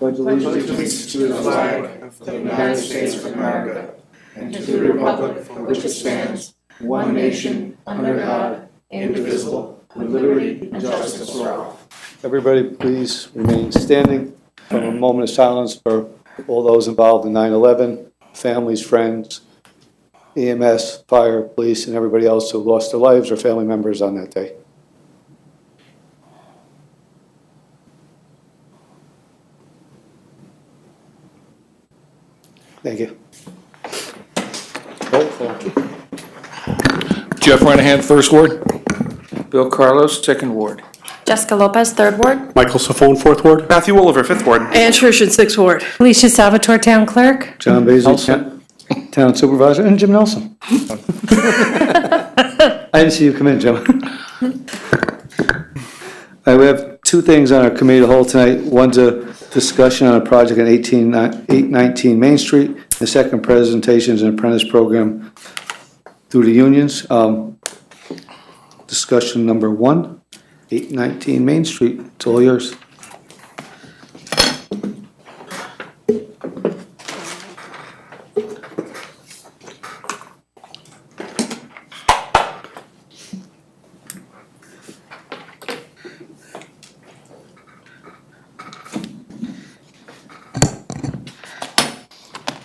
pledge allegiance to the flag of the United States of America and to the republic for which it stands, one nation, under God, indivisible, with liberty and justice for all. Everybody, please remain standing for a moment of silence for all those involved in 9/11, families, friends, EMS, fire, police, and everybody else who lost their lives or family members on that day. Thank you. Jeff Renahan, First Ward. Bill Carlos, Second Ward. Jessica Lopez, Third Ward. Michael Safone, Fourth Ward. Matthew Oliver, Fifth Ward. Ann Schurshin, Sixth Ward. Alicia Salvatore, Town Clerk. John Basil, Town Supervisor, and Jim Nelson. I didn't see you come in, Jim. We have two things on our committee of the whole tonight. One's a discussion on a project on 819 Main Street. The second presentation is an apprentice program through the unions. Discussion number 1, 819 Main Street. It's all yours.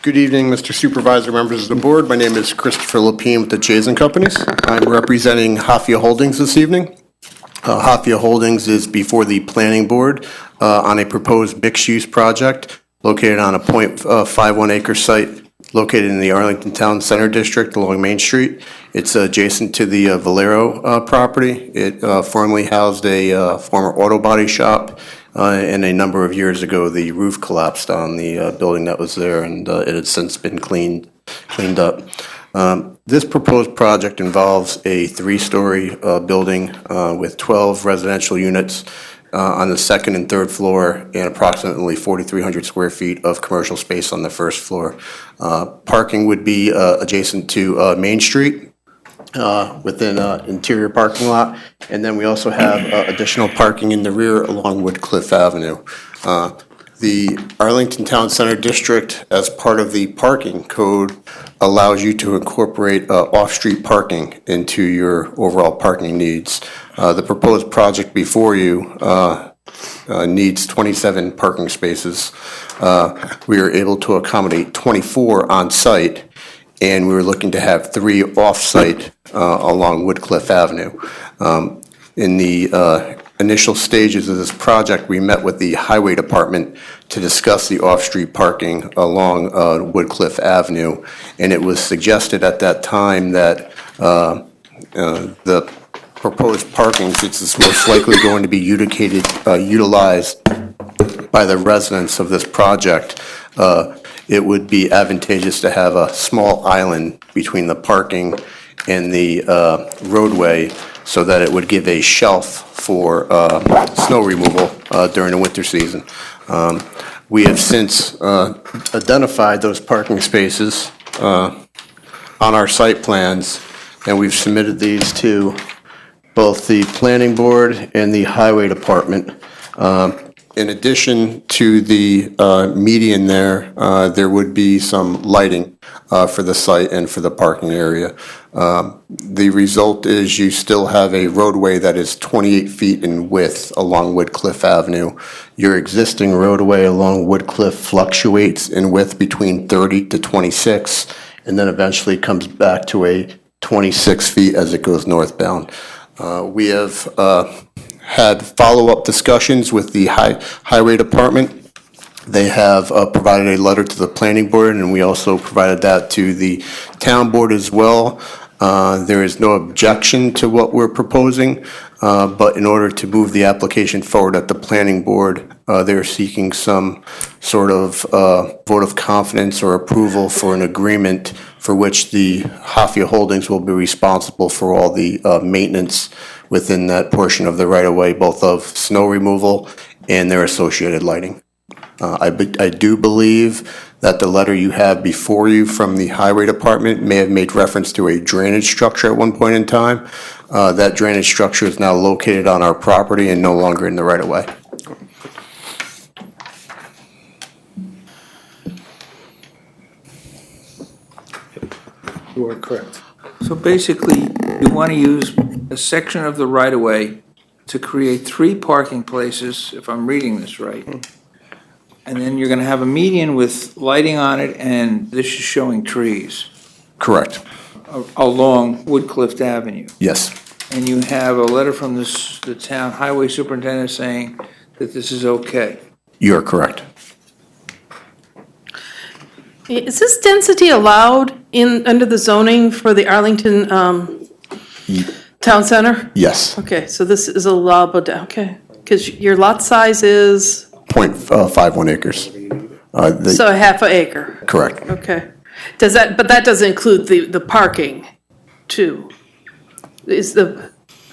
Good evening, Mr. Supervisor, members of the board. My name is Christopher Lapine with the Jason Companies. I'm representing Hafia Holdings this evening. Hafia Holdings is before the planning board on a proposed mixed-use project located on a 0.51 acre site located in the Arlington Town Center District along Main Street. It's adjacent to the Valero property. It formerly housed a former auto body shop. And a number of years ago, the roof collapsed on the building that was there, and it has since been cleaned up. This proposed project involves a 3-story building with 12 residential units on the second and third floor, and approximately 4,300 square feet of commercial space on the first floor. Parking would be adjacent to Main Street. Within an interior parking lot, and then we also have additional parking in the rear along Woodcliff Avenue. The Arlington Town Center District, as part of the parking code, allows you to incorporate off-street parking into your overall parking needs. The proposed project before you needs 27 parking spaces. We are able to accommodate 24 on site, and we were looking to have 3 off-site along Woodcliff Avenue. In the initial stages of this project, we met with the Highway Department to discuss the off-street parking along Woodcliff Avenue, and it was suggested at that time that the proposed parking, since it's most likely going to be utilized by the residents of this project, it would be advantageous to have a small island between the parking and the roadway so that it would give a shelf for snow removal during the winter season. We have since identified those parking spaces on our site plans, and we've submitted these to both the planning board and the highway department. In addition to the median there, there would be some lighting for the site and for the parking area. The result is you still have a roadway that is 28 feet in width along Woodcliff Avenue. Your existing roadway along Woodcliff fluctuates in width between 30 to 26, and then eventually comes back to a 26 feet as it goes northbound. We have had follow-up discussions with the highway department. They have provided a letter to the planning board, and we also provided that to the town board as well. There is no objection to what we're proposing, but in order to move the application forward at the planning board, they're seeking some sort of vote of confidence or approval for an agreement for which the Hafia Holdings will be responsible for all the maintenance within that portion of the right-of-way, both of snow removal and their associated lighting. I do believe that the letter you have before you from the highway department may have made reference to a drainage structure at one point in time. That drainage structure is now located on our property and no longer in the right-of-way. You are correct. So basically, you want to use a section of the right-of-way to create 3 parking places, if I'm reading this right. And then you're going to have a median with lighting on it, and this is showing trees Correct. along Woodcliff Avenue. Yes. And you have a letter from the town highway superintendent saying that this is okay. You are correct. Is this density allowed under the zoning for the Arlington Town Center? Yes. Okay, so this is allowable, okay, because your lot size is, 0.51 acres. so a half an acre, Correct. okay. But that doesn't include the parking, too? Is the,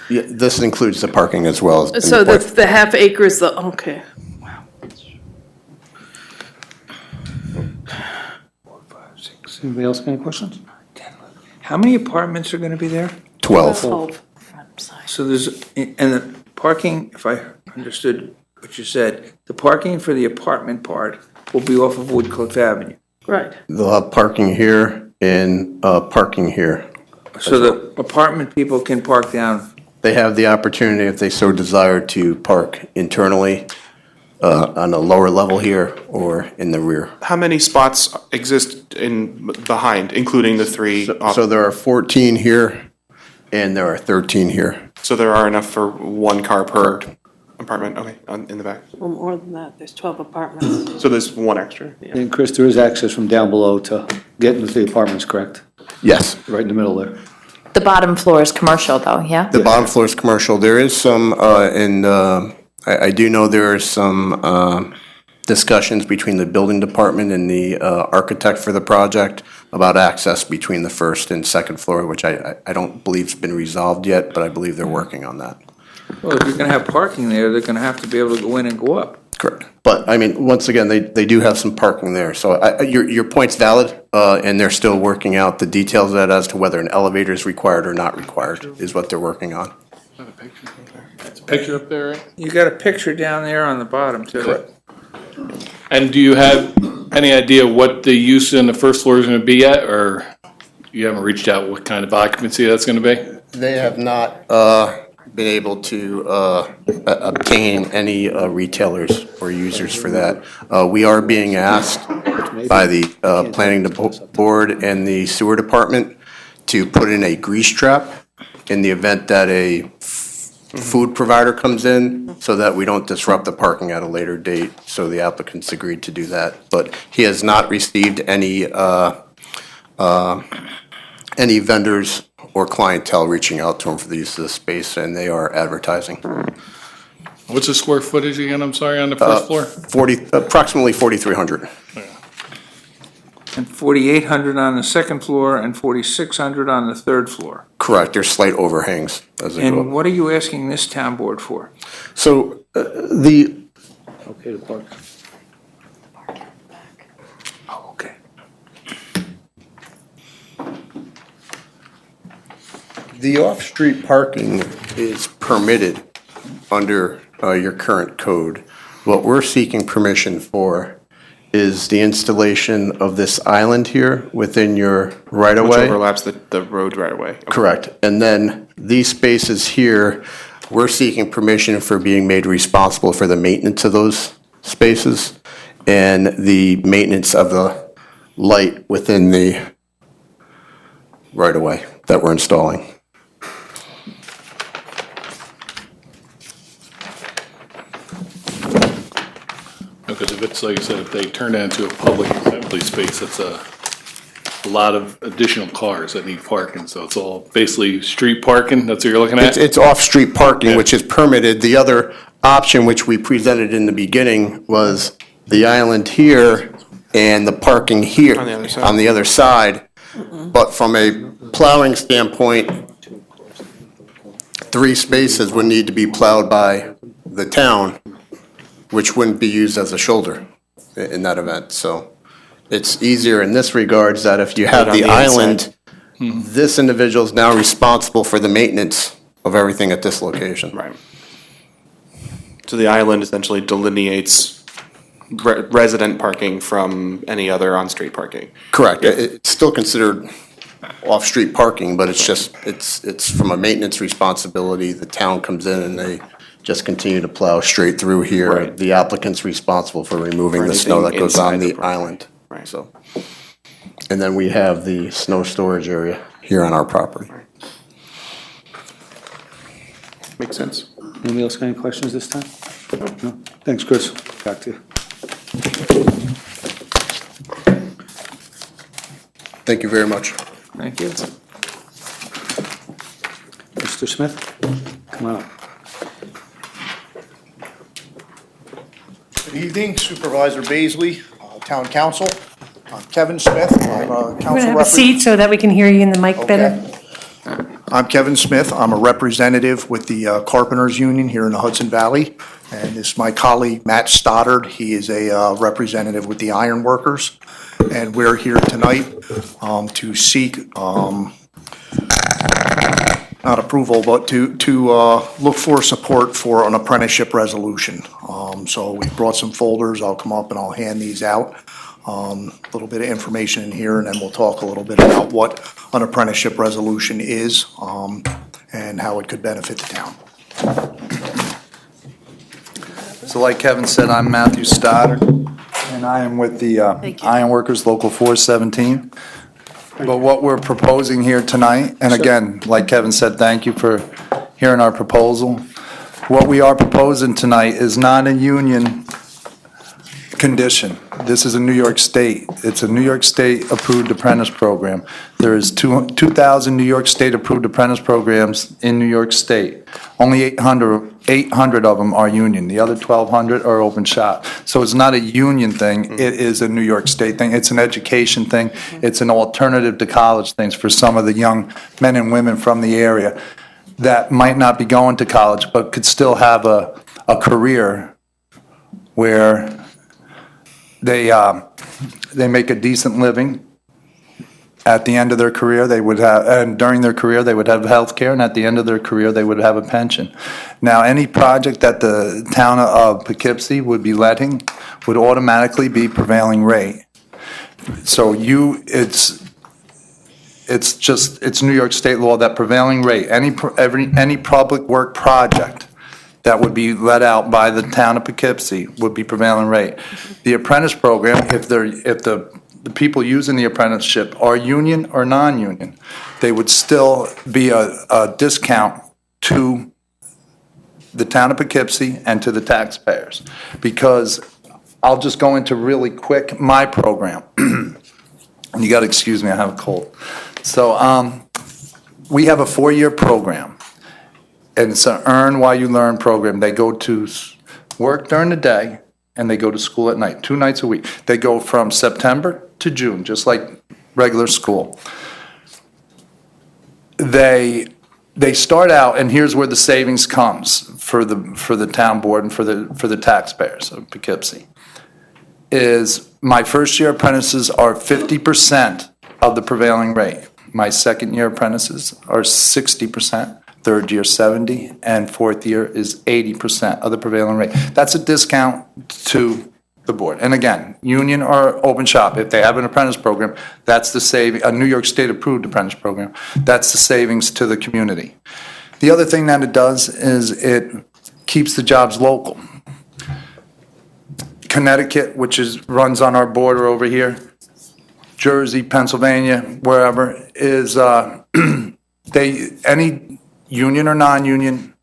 Yeah, this includes the parking as well. as so the half acre is the, okay. Anybody else got any questions? How many apartments are going to be there? 12. So there's, and the parking, if I understood what you said, the parking for the apartment part will be off of Woodcliff Avenue. Right. They'll have parking here and parking here. So the apartment people can park down. They have the opportunity, if they so desire, to park internally on a lower level here or in the rear. How many spots exist behind, including the 3? So there are 14 here and there are 13 here. So there are enough for 1 car per apartment, okay, in the back. Well, more than that, there's 12 apartments. So there's 1 extra? And Chris, there is access from down below to get into the apartments, correct? Yes. Right in the middle there. The bottom floor is commercial, though, yeah? The bottom floor is commercial. There is some, I do know there are some discussions between the building department and the architect for the project about access between the first and second floor, which I don't believe has been resolved yet, but I believe they're working on that. Well, if you're going to have parking there, they're going to have to be able to go in and go up. Correct. But, I mean, once again, they do have some parking there. So your point's valid, and they're still working out the details of that as to whether an elevator is required or not required, is what they're working on. Picture up there, right? You got a picture down there on the bottom, too. Correct. And do you have any idea what the use in the first floor is going to be yet, or you haven't reached out what kind of occupancy that's going to be? They have not been able to obtain any retailers or users for that. We are being asked by the planning board and the sewer department to put in a grease trap in the event that a food provider comes in, so that we don't disrupt the parking at a later date. So the applicant's agreed to do that. But he has not received any vendors or clientele reaching out to him for the use of the space, and they are advertising. What's the square footage again, I'm sorry, on the first floor? Approximately 4,300. And 4,800 on the second floor and 4,600 on the third floor. Correct, there's slight overhangs as they go And up. what are you asking this town board for? So the Okay to park. Oh, okay. The off-street parking is permitted under your current code. What we're seeking permission for is the installation of this island here within your Which right-of-way. overlaps the road right away. Okay. Correct. And then these spaces here, we're seeking permission for being made responsible for the maintenance of those spaces and the maintenance of the light within the right-of-way that we're installing. Because if it's, like I said, if they turn that into a public assembly space, that's a lot of additional cars that need parking. So it's all basically street parking, that's what you're looking at? It's off-street parking, Yeah. which is permitted. The other option, which we presented in the beginning, was the island here and the parking here. On the other side. On the other side. But from a plowing standpoint, 3 spaces would need to be plowed by the town, which wouldn't be used as a shoulder in that event. So it's easier in this regards that if you have Put it the on the inside. island, this individual is now responsible for the maintenance of everything at this location. Right. So the island essentially delineates resident parking from any other on-street parking. Correct. It's still considered off-street parking, but it's just, it's from a maintenance responsibility. The town comes in and they just continue to plow straight through here. Right. The applicant's responsible for removing For the snow that anything goes on inside the the property. island. Right. So, and then we have the snow storage area here on our property. Makes sense. Anybody else got any questions this time? No? Thanks, Chris. Back to you. Thank you very much. Thank you. Mr. Smith, come on up. Good evening, Supervisor Baisley, Town Council. I'm Kevin Smith. I'm a We're going to council have a seat so that we can hear you in the mic better. I'm Kevin Smith. I'm a representative with the Carpenters Union here in the Hudson Valley. And this is my colleague, Matt Stoddard. He is a representative with the Iron Workers. And we're here tonight to seek, not approval, but to look for support for an apprenticeship resolution. So we brought some folders. I'll come up and I'll hand these out. A little bit of information in here, and then we'll talk a little bit about what an apprenticeship resolution is and how it could benefit the town. So like Kevin said, I'm Matthew Stoddard, and I am with the Iron Workers Local 417. But what we're proposing here tonight, and again, like Kevin said, thank you for hearing our proposal. What we are proposing tonight is not a union condition. This is a New York State. It's a New York State approved apprentice program. There is 2,000 New York State approved apprentice programs in New York State. Only 800 of them are union. The other 1,200 are open shop. So it's not a union thing. It is a New York State thing. It's an education thing. It's an alternative to college things for some of the young men and women from the area that might not be going to college but could still have a career where they make a decent living. At the end of their career, they would have, and during their career, they would have health care, and at the end of their career, they would have a pension. Now, any project that the town of Poughkeepsie would be letting would automatically be prevailing rate. So it's New York State law that prevailing rate, any public work project that would be let out by the town of Poughkeepsie would be prevailing rate. The apprentice program, if the people using the apprenticeship are union or non-union, they would still be a discount to the town of Poughkeepsie and to the taxpayers. Because I'll just go into really quick my program. And you got to excuse me, I have a cold. So we have a 4-year program. And it's an earn while you learn program. They go to work during the day and they go to school at night, 2 nights a week. They go from September to June, just like regular school. They start out, and here's where the savings comes for the town board and for the taxpayers of Poughkeepsie. Is my first year apprentices are 50% of the prevailing rate. My second year apprentices are 60%. Third year 70, and fourth year is 80% of the prevailing rate. That's a discount to the board. And again, union or open shop, if they have an apprentice program, that's the saving, a New York State approved apprentice program, that's the savings to the community. The other thing that it does is it keeps the jobs local. Connecticut, which runs on our border over here, Jersey, Pennsylvania, wherever, is any union or non-union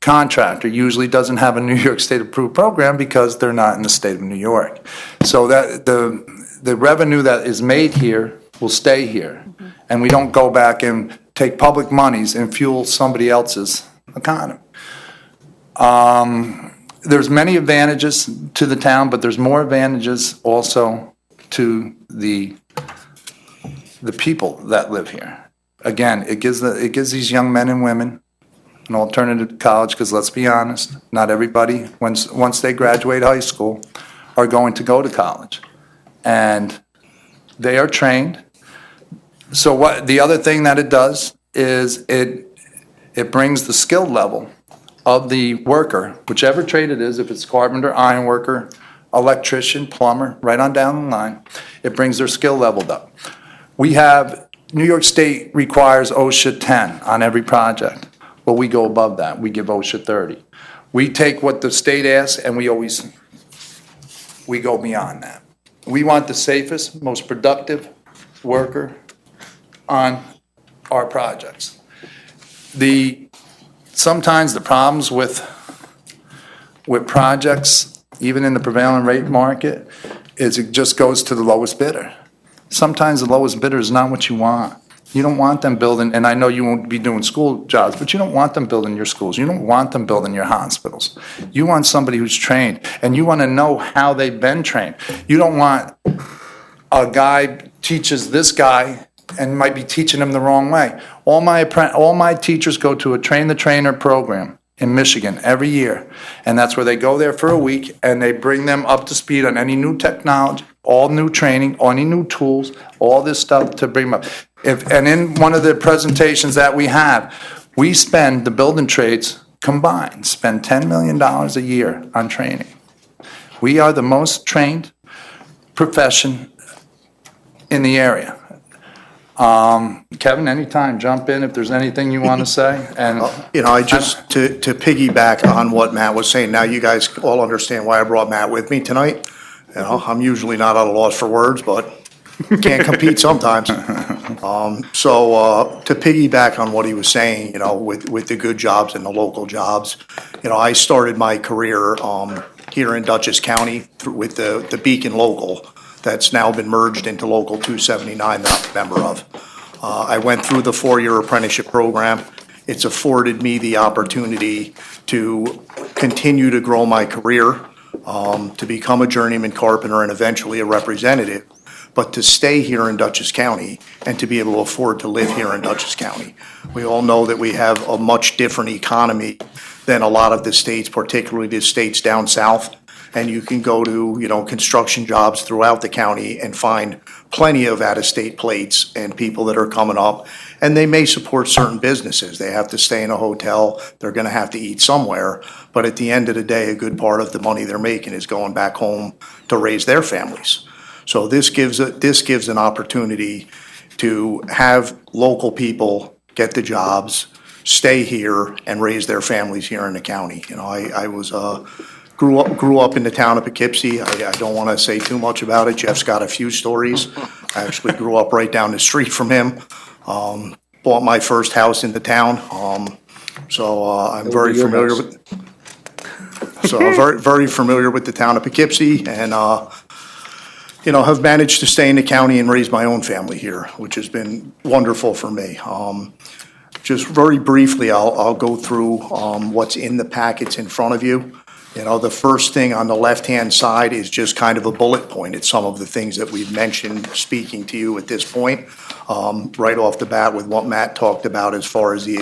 contractor usually doesn't have a New York State approved program because they're not in the state of New York. So that the revenue that is made here will stay here. And we don't go back and take public monies and fuel somebody else's economy. There's many advantages to the town, but there's more advantages also to the people that live here. Again, it gives these young men and women an alternative to college, because let's be honest, not everybody, once they graduate high school, are going to go to college. And they are trained. So what the other thing that it does is it brings the skill level of the worker, whichever trade it is, if it's carpenter, iron worker, electrician, plumber, right on down the line, it brings their skill level up. We have New York State requires OSHA 10 on every project. Well, we go above that. We give OSHA 30. We take what the state asks and we go beyond that. We want the safest, most productive worker on our projects. Sometimes the problems with projects, even in the prevailing rate market, is it just goes to the lowest bidder. Sometimes the lowest bidder is not what you want. You don't want them building, and I know you won't be doing school jobs, but you don't want them building your schools. You don't want them building your hospitals. You want somebody who's trained, and you want to know how they've been trained. You don't want a guy teaches this guy and might be teaching him the wrong way. All my teachers go to a train the trainer program in Michigan every year, and that's where they go there for a week and they bring them up to speed on any new technology, all new training, any new tools, all this stuff to bring them up. And in one of the presentations that we have, we spend, the building trades combined, spend $10 million a year on training. We are the most trained profession in the area. Kevin, anytime, jump in if there's anything you want to say. And I just, to piggyback on what Matt was saying, now you guys all understand why I brought Matt with me tonight. I'm usually not at a loss for words, but can't compete sometimes. So to piggyback on what he was saying, with the good jobs and the local jobs, I started my career here in Dutchess County with the Beacon Local that's now been merged into Local 279 that I'm a member of. I went through the 4-year apprenticeship program. It's afforded me the opportunity to continue to grow my career, to become a journeyman carpenter and eventually a representative, but to stay here in Dutchess County and to be able to afford to live here in Dutchess County. We all know that we have a much different economy than a lot of the states, particularly the states down south. And you can go to, construction jobs throughout the county and find plenty of out-of-state plates and people that are coming up. And they may support certain businesses. They have to stay in a hotel. They're going to have to eat somewhere. But at the end of the day, a good part of the money they're making is going back home to raise their families. So this gives an opportunity to have local people get the jobs, stay here, and raise their families here in the county. I grew up in the town of Poughkeepsie. I don't want to say too much about it. Jeff's got a few stories. I actually grew up right down the street from him. Bought my first house in the town. So I'm very familiar with. So I'm very familiar with the town of Poughkeepsie, and have managed to stay in the county and raise my own family here, which has been wonderful for me. Just very briefly, I'll go through what's in the packets in front of you. The first thing on the left-hand side is just kind of a bullet point. It's some of the things that we've mentioned speaking to you at this point, right off the bat with what Matt talked about as far as the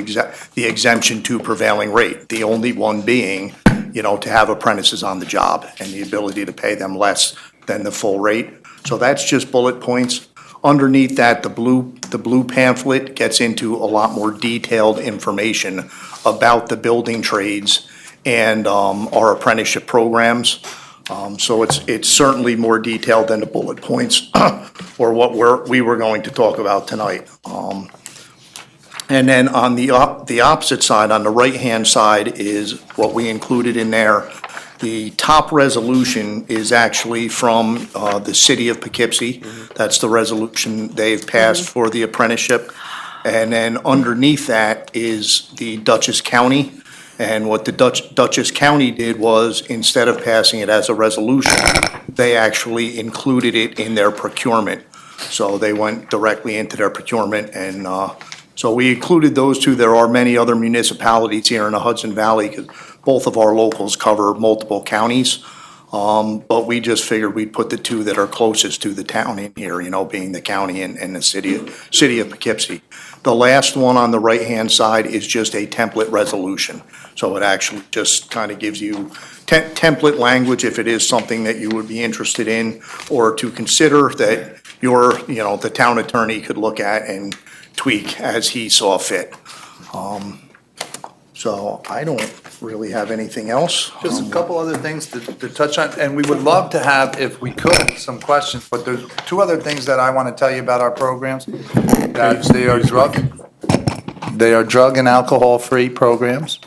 exemption to prevailing rate. The only one being, to have apprentices on the job and the ability to pay them less than the full rate. So that's just bullet points. Underneath that, the blue pamphlet gets into a lot more detailed information about the building trades and our apprenticeship programs. So it's certainly more detailed than the bullet points or what we were going to talk about tonight. And then on the opposite side, on the right-hand side, is what we included in there. The top resolution is actually from the city of Poughkeepsie. That's the resolution they've passed for the apprenticeship. And then underneath that is the Dutchess County. And what the Dutchess County did was, instead of passing it as a resolution, they actually included it in their procurement. So they went directly into their procurement, and so we included those two. There are many other municipalities here in the Hudson Valley, because both of our locals cover multiple counties. But we just figured we'd put the two that are closest to the town in here, being the county and the city of Poughkeepsie. The last one on the right-hand side is just a template resolution. So it actually just kind of gives you template language if it is something that you would be interested in or to consider that the town attorney could look at and tweak as he saw fit. So I don't really have anything else. Just a couple other things to touch on, and we would love to have, if we could, some questions, but there's two other things that I want to tell you about our programs. That they are drug and alcohol-free programs,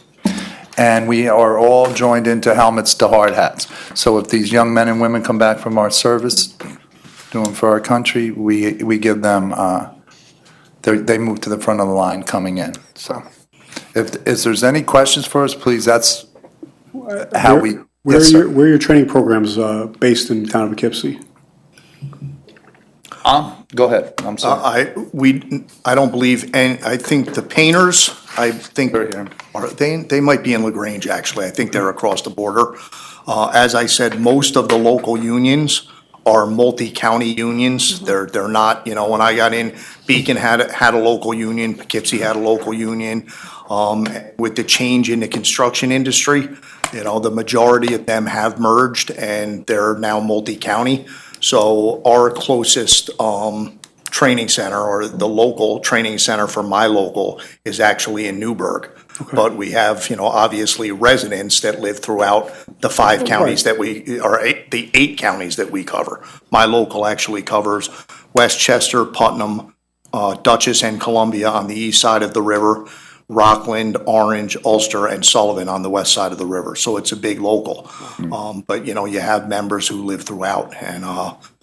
and we are all joined into helmets to hard hats. So if these young men and women come back from our service, doing for our country, we give them, they move to the front of the line coming in, so. If there's any questions for us, please, that's how we. Where Yes, sir. are your training programs based in the town of Poughkeepsie? Go ahead, I'm sorry. I don't believe, and I think the painters, I think, they might be in LaGrange, actually. I think they're across the border. As I said, most of the local unions are multi-county unions. They're not, when I got in, Beacon had a local union, Poughkeepsie had a local union. With the change in the construction industry, the majority of them have merged and they're now multi-county. So our closest training center, or the local training center for my local, is actually in Newburgh. Okay. But we have, obviously residents that live throughout the 5 counties that the 8 counties that we cover. My local actually covers Westchester, Putnam, Dutchess and Columbia on the east side of the river, Rockland, Orange, Ulster, and Sullivan on the west side of the river. So it's a big local. But, you have members who live throughout. And,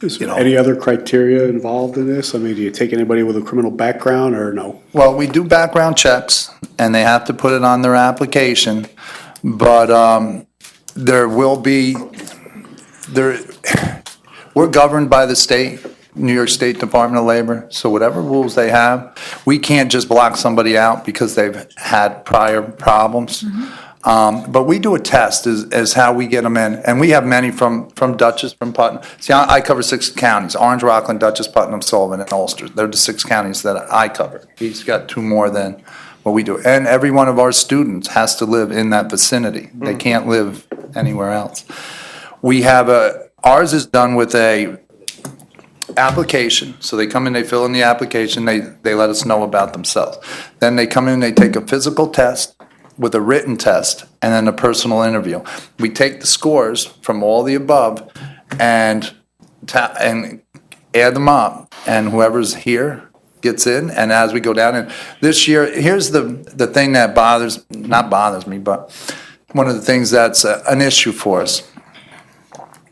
Is there any other criteria involved in this? I mean, do you take anybody with a criminal background or no? Well, we do background checks, and they have to put it on their application, but there will be, we're governed by the state, New York State Department of Labor, so whatever rules they have, we can't just block somebody out because they've had prior problems. But we do a test as how we get them in, and we have many from Dutchess, from Putnam. See, I cover 6 counties: Orange, Rockland, Dutchess, Putnam, Sullivan, and Ulster. They're the 6 counties that I cover. He's got 2 more than what we do. And every one of our students has to live in that vicinity. They can't live anywhere else. We have ours is done with a application. So they come in, they fill in the application, they let us know about themselves. Then they come in, they take a physical test with a written test, and then a personal interview. We take the scores from all the above and add them up, and whoever's here gets in. And as we go down, and this year, here's the thing that not bothers me, but one of the things that's an issue for us.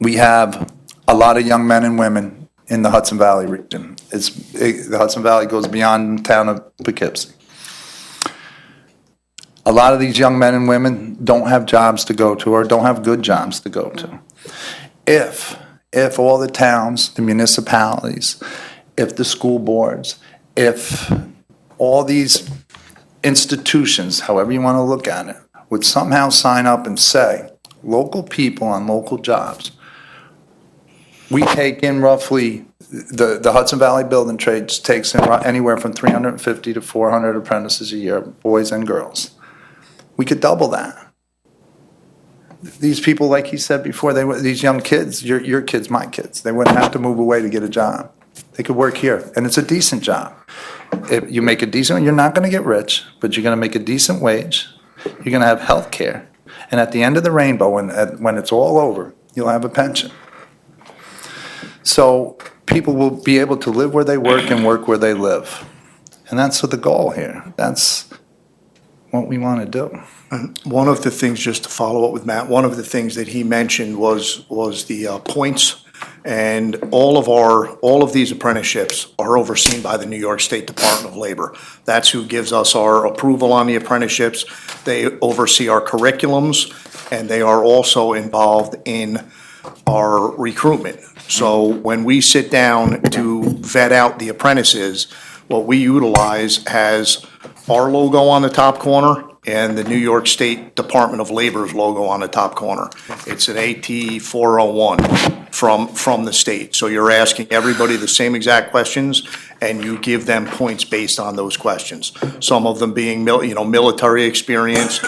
We have a lot of young men and women in the Hudson Valley region. The Hudson Valley goes beyond the town of Poughkeepsie. A lot of these young men and women don't have jobs to go to, or don't have good jobs to go to. If all the towns, the municipalities, if the school boards, if all these institutions, however you want to look at it, would somehow sign up and say, local people on local jobs, we take in roughly, the Hudson Valley Building Trades takes in anywhere from 350 to 400 apprentices a year, boys and girls. We could double that. These people, like he said before, these young kids, your kids, my kids, they wouldn't have to move away to get a job. They could work here, and it's a decent job. If you make a decent, you're not going to get rich, but you're going to make a decent wage. You're going to have health care. And at the end of the rainbow, when it's all over, you'll have a pension. So people will be able to live where they work and work where they live. And that's the goal here. That's what we want to do. And one of the things, just to follow up with Matt, one of the things that he mentioned was the points. And all of these apprenticeships are overseen by the New York State Department of Labor. That's who gives us our approval on the apprenticeships. They oversee our curriculums, and they are also involved in our recruitment. So when we sit down to vet out the apprentices, what we utilize has our logo on the top corner and the New York State Department of Labor's logo on the top corner. It's an AT 401 from the state. So you're asking everybody the same exact questions, and you give them points based on those questions. Some of them being military experience,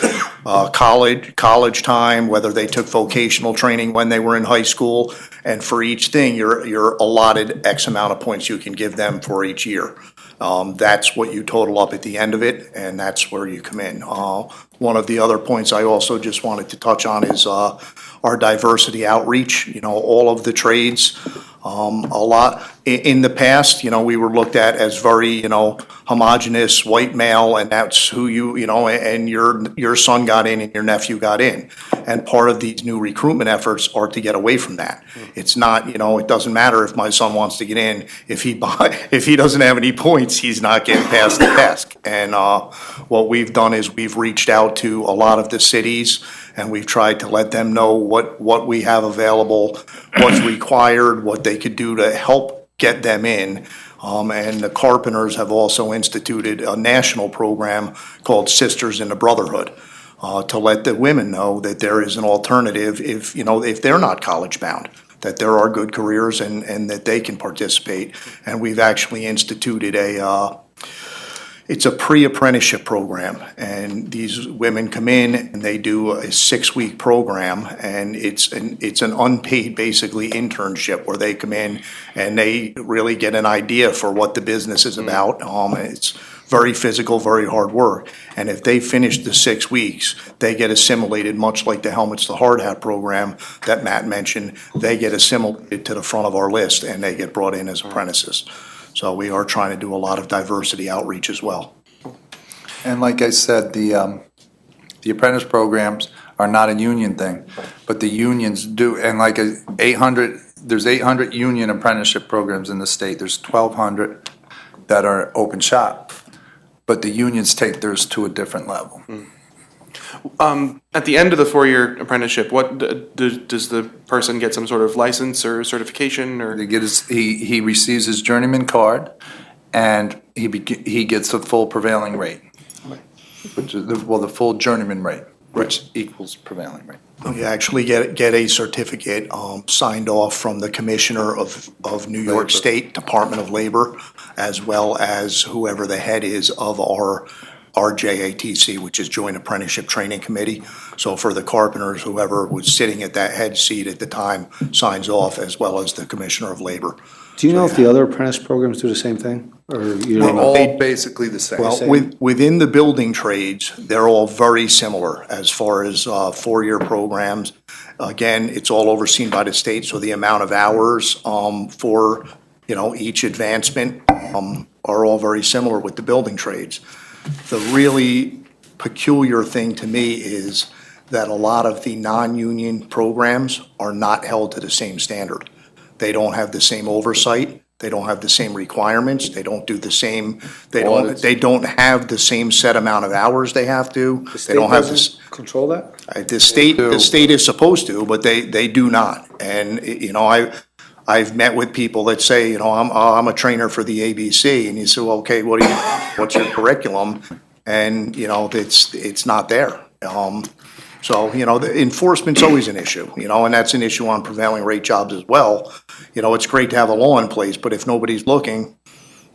college time, whether they took vocational training when they were in high school, and for each thing you're allotted X amount of points you can give them for each year. That's what you total up at the end of it, and that's where you come in. One of the other points I also just wanted to touch on is our diversity outreach, all of the trades. A lot, in the past, we were looked at as very, homogeneous, white male, and that's who and your son got in and your nephew got in. And part of these new recruitment efforts are to get away from that. It's not, it doesn't matter if my son wants to get in, if he doesn't have any points, he's not getting past the desk. And what we've done is we've reached out to a lot of the cities, and we've tried to let them know what we have available, what's required, what they could do to help get them in. And the Carpenters have also instituted a national program called Sisters in the Brotherhood, to let the women know that there is an alternative if they're not college bound, that there are good careers and that they can participate. And we've actually instituted it's a pre-apprenticeship program, and these women come in and they do a 6-week program, and it's an unpaid, basically, internship where they come in and they really get an idea for what the business is about. It's very physical, very hard work, and if they finish the 6 weeks, they get assimilated, much like the Helmets to Hard Hat program that Matt mentioned. They get assimilated to the front of our list, and they get brought in as apprentices. So we are trying to do a lot of diversity outreach as well. And like I said, the apprentice programs are not a union thing, but the unions do, and like there's 800 union apprenticeship programs in the state. There's 1,200 that are open shop, but the unions take theirs to a different level. At the end of the 4-year apprenticeship, what does the person get? Some sort of license or certification, or he receives his journeyman card, and he gets the full prevailing rate, which is the full journeyman rate, which equals prevailing rate. You actually get a certificate signed off from the Commissioner of New York State Department of Labor, as well as whoever the head is of our JATC, which is Joint Apprenticeship Training Committee. So for the carpenters, whoever was sitting at that head seat at the time signs off, as well as the Commissioner of Labor. Do you know if the other apprentice programs do the same thing? Or you don't know? All basically the same. Well, within the building trades, they're all very similar as far as 4-year programs. Again, it's all overseen by the state, so the amount of hours for each advancement are all very similar with the building trades. The really peculiar thing to me is that a lot of the non-union programs are not held to the same standard. They don't have the same oversight. They don't have the same requirements. They don't do the same. They don't have the same set amount of hours they have to. They don't have to control that. The state is supposed to, but they do not. And I've met with people that say, I'm a trainer for the ABC, and you say, well, okay, what's your curriculum? And it's not there. So, the enforcement's always an issue, and that's an issue on prevailing rate jobs as well. It's great to have a law in place, but if nobody's looking,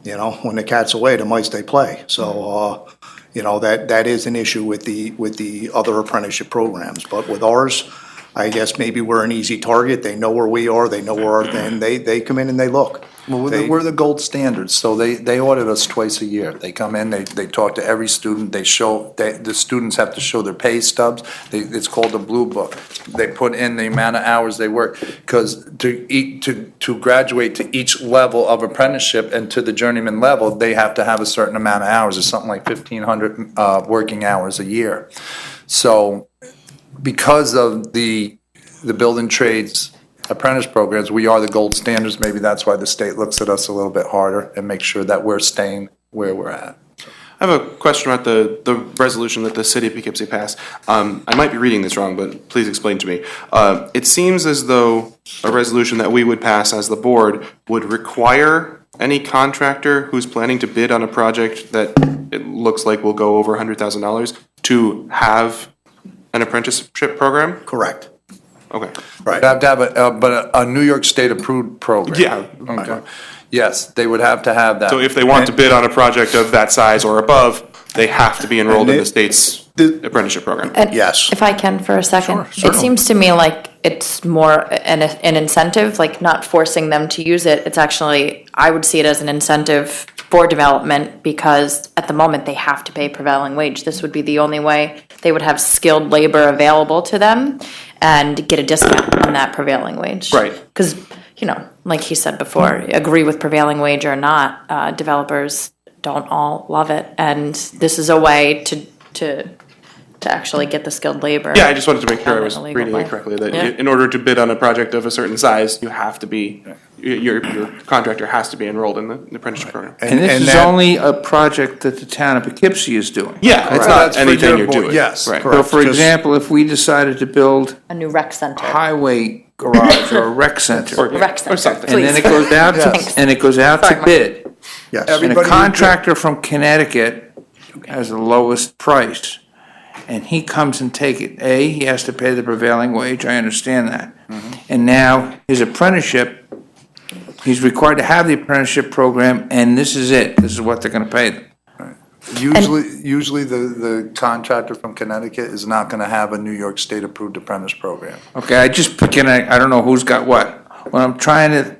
when the cat's away, the mice they play. So, that is an issue with the other apprenticeship programs. But with ours, I guess maybe we're an easy target. They know where we are. They know where they come in and they look. Well, we're the gold standard, so they audit us twice a year. They come in, they talk to every student, the students have to show their pay stubs. It's called the Blue Book. They put in the amount of hours they work, because to graduate to each level of apprenticeship and to the journeyman level, they have to have a certain amount of hours. It's something like 1,500 working hours a year. So because of the building trades apprentice programs, we are the gold standards. Maybe that's why the state looks at us a little bit harder and makes sure that we're staying where we're at. I have a question about the resolution that the city of Poughkeepsie passed. I might be reading this wrong, but please explain to me. It seems as though a resolution that we would pass as the board would require any contractor who's planning to bid on a project that it looks like will go over $100,000 to have an apprenticeship program? Correct. Okay. Right. They have to have a New York State approved program. Yeah. Okay. Yes, they would have to have that. So if they want to bid on a project of that size or above, they have to be enrolled in the state's apprenticeship program. And Yes. if I can for a second, Sure. it seems to me like it's more an incentive, like not forcing them to use it. It's actually, I would see it as an incentive for development because at the moment they have to pay prevailing wage. This would be the only way they would have skilled labor available to them and get a discount on that prevailing wage. Right. Because, you know, like he said before, agree with prevailing wage or not, developers don't all love it. And this is a way to actually get the skilled labor. Yeah, I just wanted to make sure I was done in a legal reading way. it correctly, that Yeah. in order to bid on a project of a certain size, you have to be, your contractor has to be enrolled in the apprenticeship program. And this is only a project that the town of Poughkeepsie is doing. Yeah, it's That's not for anything your you're board, doing. yes, Right. correct. So for Just- example, if we decided to build A new rec center. a highway garage or a rec center, Or- Rec Or center, something. and then please. it goes out Yes. to, and it goes out to Sorry, Mike. bid, Yes. and a Everybody- contractor from Connecticut has the lowest price, and he comes and take it, he has to pay the prevailing wage, I understand that. And now, his apprenticeship, he's required to have the apprenticeship program, and this is it, this is what they're gonna pay them. Usually the contractor from Connecticut is not gonna have a New York State approved apprentice program. Okay, I don't know who's got what. What I'm trying to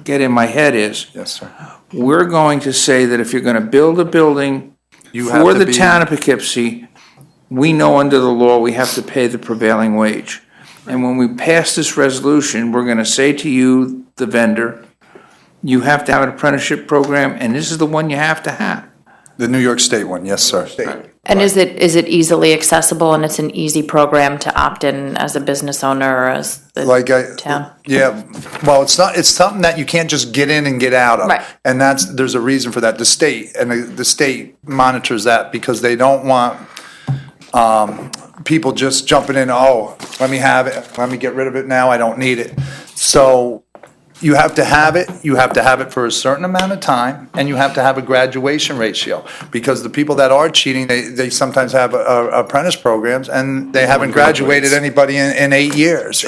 get in my head is, Yes, sir. we're going to say that if you're gonna build a building You have for to the be- town of Poughkeepsie, we know under the law we have to pay the prevailing wage. And when we pass this resolution, we're gonna say to you, the vendor, you have to have an apprenticeship program, and this is the one you have to have. The New York State one, yes, sir. And is it easily accessible and it's an easy program to opt in as a business owner or as the town? Yeah, well, it's something that you can't just get in and get out of. Right. And there's a reason for that. The state monitors that because they don't want, people just jumping in, oh, let me have it, let me get rid of it now, I don't need it. So you have to have it for a certain amount of time, and you have to have a graduation ratio. Because the people that are cheating, they sometimes have apprentice programs, and they haven't graduated anybody in 8 years.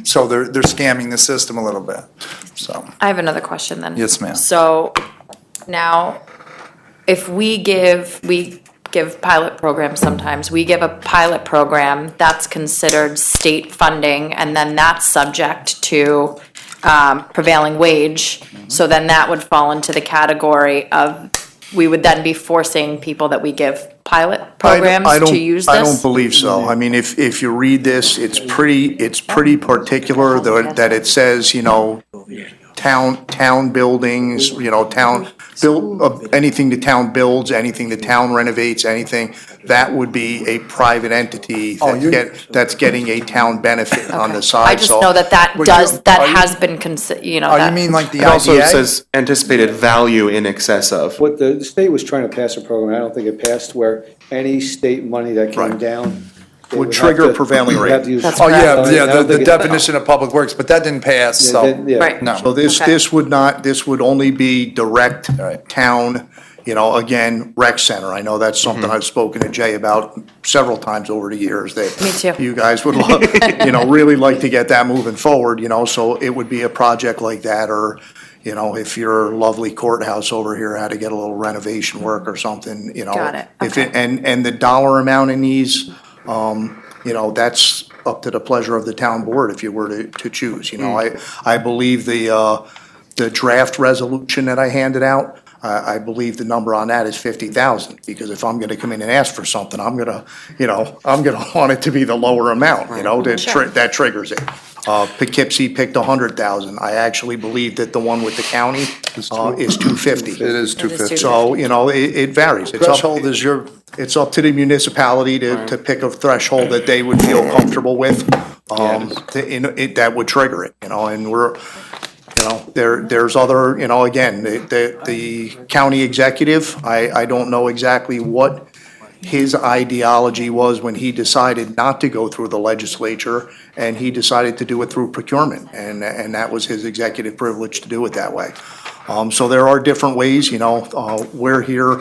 So they're scamming the system a little bit, so. I have another question then. Yes, ma'am. So now, if we give pilot programs sometimes, we give a pilot program that's considered state funding, and then that's subject to prevailing wage. So then that would fall into the category of, we would then be forcing people that we give pilot programs to use this? I don't believe so. I mean, if you read this, it's pretty particular that it says, you know, town buildings, you know, anything the town builds, anything the town renovates, anything, that would be a private entity that's getting a town benefit on the side. I just know that has been you know. Oh, you that- mean like the It also IDA? says anticipated value in excess of. What the state was trying to pass a program, I don't think it passed, where any state money that came Right. down. they Would have trigger to- prevailing would have rate. to use- That's Oh, correct. yeah, I don't the think it- definition of public works, but that didn't pass, Yeah, so. yeah. Right. No. So this would only be direct Right. town, you know, again, rec center. I know that's something I've spoken to Jay about several times over the years, that Me too. you guys would love, you know, really like to get that moving forward, you know, so it would be a project like that, or, you know, if your lovely courthouse over here had to get a little renovation work or something, you know. Got it. If Okay. and the dollar amount in these, you know, that's up to the pleasure of the town board if you were to choose, you know. I believe the draft resolution that I handed out, I believe the number on that is 50,000, because if I'm gonna come in and ask for something, I'm gonna want it to be the lower amount, you know, that triggers it. Poughkeepsie picked 100,000. I actually believe that the one with the county, is 250. It is 250. So, you know, it varies. Threshold is It's up to the municipality to pick a threshold that they would feel comfortable with, that would trigger it, you know, and we're, you know, there's other, you know, again, the county executive, I don't know exactly what his ideology was when he decided not to go through the legislature, and he decided to do it through procurement, and that was his executive privilege to do it that way. So there are different ways, you know, we're here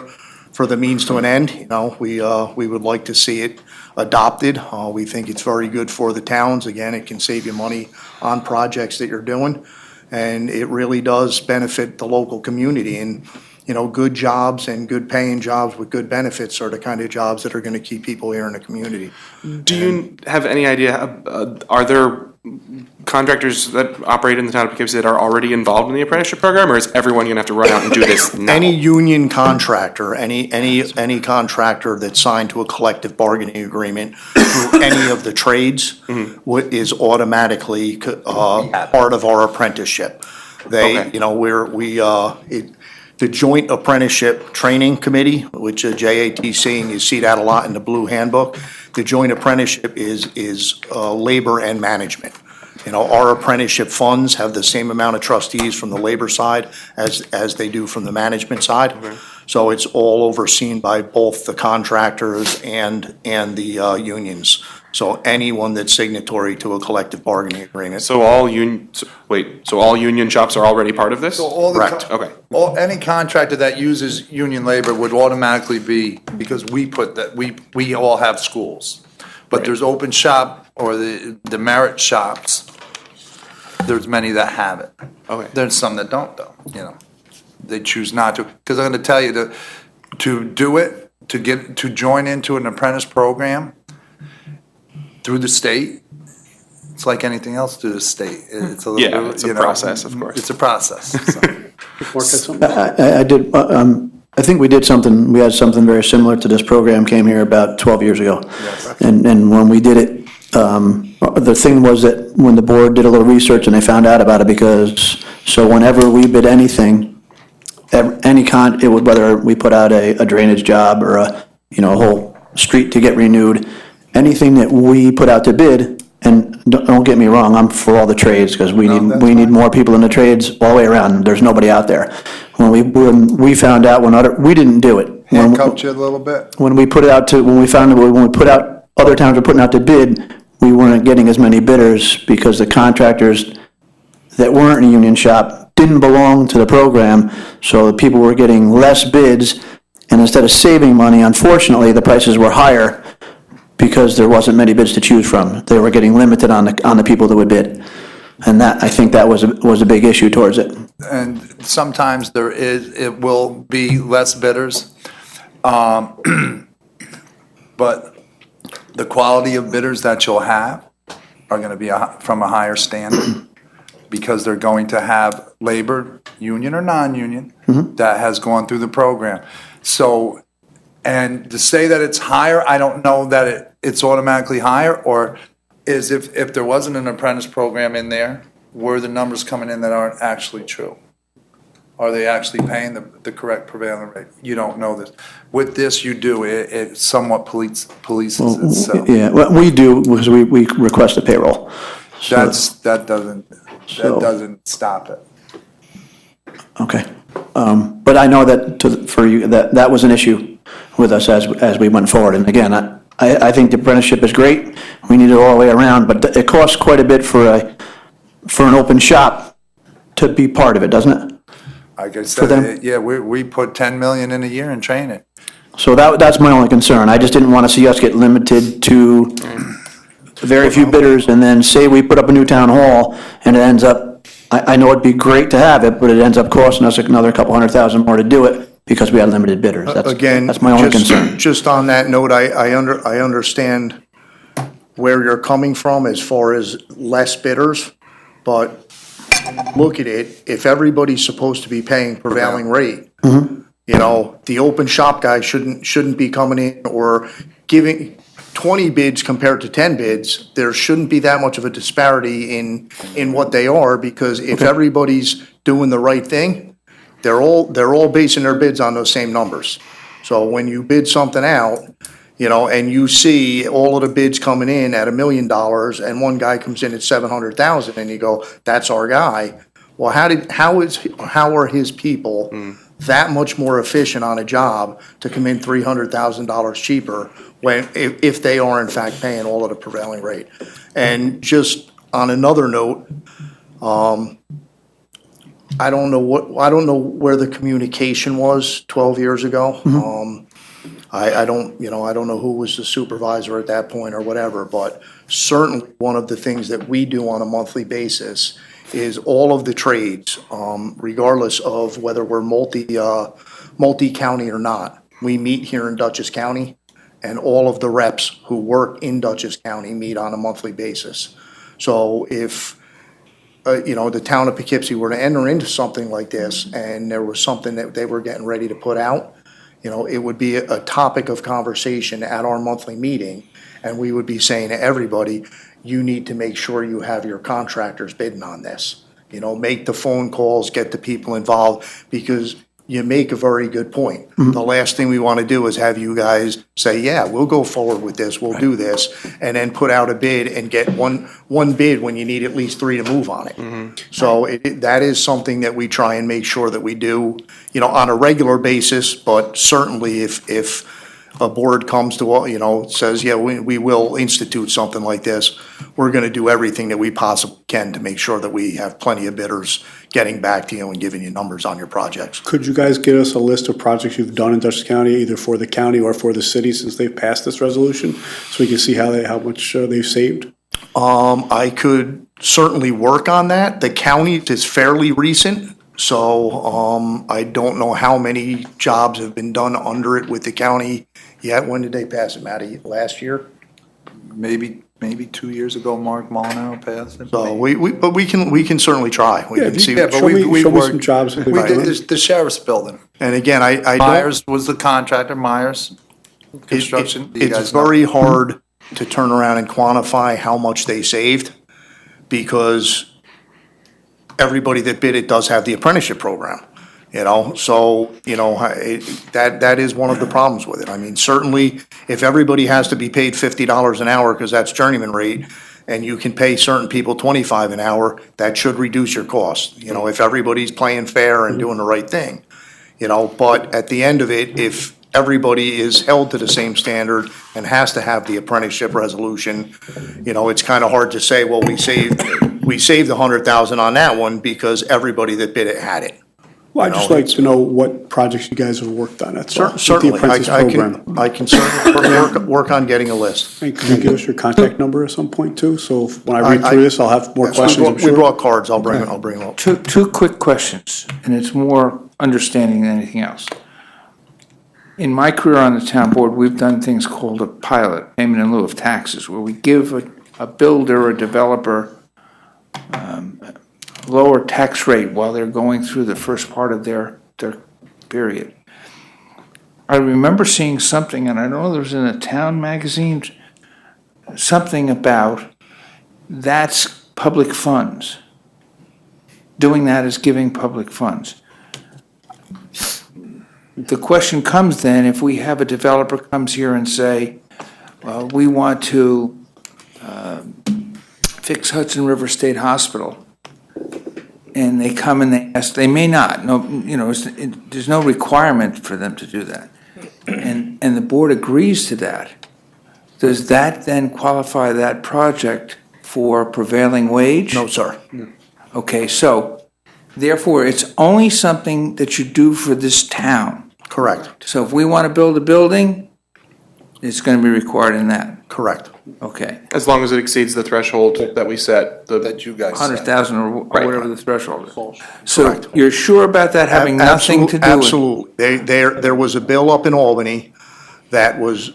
for the means to an end, you know, we would like to see it adopted. We think it's very good for the towns. Again, it can save you money on projects that you're doing, and it really does benefit the local community. And, you know, good jobs and good paying jobs with good benefits are the kind of jobs that are gonna keep people here in the community. Do you have any idea, are there contractors that operate in the town of Poughkeepsie that are already involved in the apprenticeship program, or is everyone going to have to run out and do this now? Any union contractor, any contractor that's signed to a collective bargaining agreement through any of the trades is automatically part of our apprenticeship. They, Okay. you know, the Joint Apprenticeship Training Committee, which is JATC, and you see that a lot in the Blue Handbook. The Joint Apprenticeship is labor and management. You know, our apprenticeship funds have the same amount of trustees from the labor side as they do from the management side. So it's all overseen by both the contractors and the unions. So anyone that's signatory to a collective bargaining agreement. So all union shops are already part of this? So all the, Correct. Okay. any contractor that uses union labor would automatically be, because we put that, we all have schools. But there's open shop or the merit shops, there's many that have it. Okay. There's some that don't though, you know. They choose not to, because I'm gonna tell you to do it, to join into an apprentice program through the state, it's like anything else through the state. It's a little, Yeah, it's a process, of course. It's a process, so. Mark has something? I did, I think we did something, we had something very similar to this program, came here about 12 years ago. Yes. And when we did it, the thing was that when the board did a little research and they found out about it, because, so whenever we bid anything, it would, whether we put out a drainage job or a whole street to get renewed, anything that we put out to bid, and don't get me wrong, I'm for all the trades, because we need more people in the trades all the way around. There's nobody out there. When we found out we didn't do it. Handcuffed you a little bit? When we put it out when we put out, other towns were putting out to bid, we weren't getting as many bidders because the contractors that weren't in a union shop didn't belong to the program, so the people were getting less bids, and instead of saving money, unfortunately, the prices were higher because there wasn't many bids to choose from. They were getting limited on the people that would bid. And I think that was a big issue towards it. And sometimes it will be less bidders. But the quality of bidders that you'll have are gonna be from a higher standard, because they're going to have labor, union or non-union, that has gone through the program. So, and to say that it's higher, I don't know that it's automatically higher, or is if there wasn't an apprentice program in there, were the numbers coming in that aren't actually true? Are they actually paying the correct prevailing rate? You don't know this. With this, you do. It somewhat polices itself. Yeah, well, we do, because we request a payroll. So- That doesn't stop it. Okay. But I know that for you, that was an issue with us as we went forward. And again, I think the apprenticeship is great. We need it all the way around, but it costs quite a bit for an open shop to be part of it, doesn't it? Like I For them? said, yeah, we put 10 million in a year in training. So that's my only concern. I just didn't want to see us get limited to very few bidders, and then say we put up a new town hall, and it ends up, I know it'd be great to have it, but it ends up costing us another couple $100,000 more to do it because we had limited bidders. That's my only concern. Just on that note, I understand where you're coming from as far as less bidders, but look at it, if everybody's supposed to be paying prevailing rate, the open shop guy shouldn't be coming in or giving 20 bids compared to 10 bids. There shouldn't be that much of a disparity in what they are, because if everybody's doing the right thing, they're all basing their bids on those same numbers. So when you bid something out, and you see all of the bids coming in at $1 million, and one guy comes in at 700,000, and you go, that's our guy. Well, how are his people that much more efficient on a job to come in $300,000 cheaper if they are in fact paying all of the prevailing rate? And just on another note, I don't know where the communication was 12 years ago. I don't know who was the supervisor at that point or whatever, but certainly one of the things that we do on a monthly basis is all of the trades, regardless of whether we're multi-county or not. We meet here in Dutchess County, and all of the reps who work in Dutchess County meet on a monthly basis. So if, the town of Poughkeepsie were to enter into something like this and there was something that they were getting ready to put out, it would be a topic of conversation at our monthly meeting. And we would be saying to everybody, you need to make sure you have your contractors bidding on this. Make the phone calls, get the people involved, because you make a very good point. The last thing we want to do is have you guys say, yeah, we'll go forward with this, we'll do this, and then put out a bid and get one bid when you need at least three to move on it. So that is something that we try and make sure that we do, on a regular basis, but certainly if a board comes to, says, yeah, we will institute something like this, we're going to do everything that we possibly can to make sure that we have plenty of bidders getting back to you and giving you numbers on your projects. Could you guys give us a list of projects you've done in Dutchess County, either for the county or for the city since they've passed this resolution, so we can see how much they've saved? I could certainly work on that. The county is fairly recent, so I don't know how many jobs have been done under it with the county yet. When did they pass it, Matty? Last year? Maybe 2 years ago, Mark Molinaro passed it. So but we can certainly try. We can see. Yeah, but Show me we some worked, jobs that we they've did done. the sheriff's building. And again, I don't. Myers was the contractor, Myers Construction. Do you It's guys know? very hard to turn around and quantify how much they saved, because everybody that bid it does have the apprenticeship program, so, that is one of the problems with it. I mean, certainly, if everybody has to be paid $50 an hour, because that's journeyman rate, and you can pay certain people $25 an hour, that should reduce your cost, if everybody's playing fair and doing the right thing, but at the end of it, if everybody is held to the same standard and has to have the apprenticeship resolution, it's kind of hard to say, well, we saved $100,000 on that one because everybody that bid it had it. Well, I'd just like to know what projects you guys have worked on, that's all. with the Certainly, apprentice program. I can certainly work on getting a list. And could you give us your contact number at some point too? So when I read through this, I'll have more questions, I'm We sure. brought cards, I'll bring them up. Two quick questions, and it's more understanding than anything else. In my career on the town board, we've done things called a pilot, payment in lieu of taxes, where we give a builder or developer lower tax rate while they're going through the first part of their period. I remember seeing something, and I don't know if it was in a town magazine, something about that's public funds. Doing that is giving public funds. The question comes then, if we have a developer comes here and say, well, we want to fix Hudson River State Hospital, and they come and they ask, they may not, there's no requirement for them to do that. And the board agrees to that. Does that then qualify that project for prevailing wage? No, sir. Okay, so therefore, it's only something that you do for this town. Correct. So if we want to build a building, it's going to be required in that. Correct. Okay. As long as it exceeds the threshold that we set, That you guys said. 100,000 or Right. whatever the threshold is. So Correct. you're sure about that having nothing to do with? Absolutely. There was a bill up in Albany that was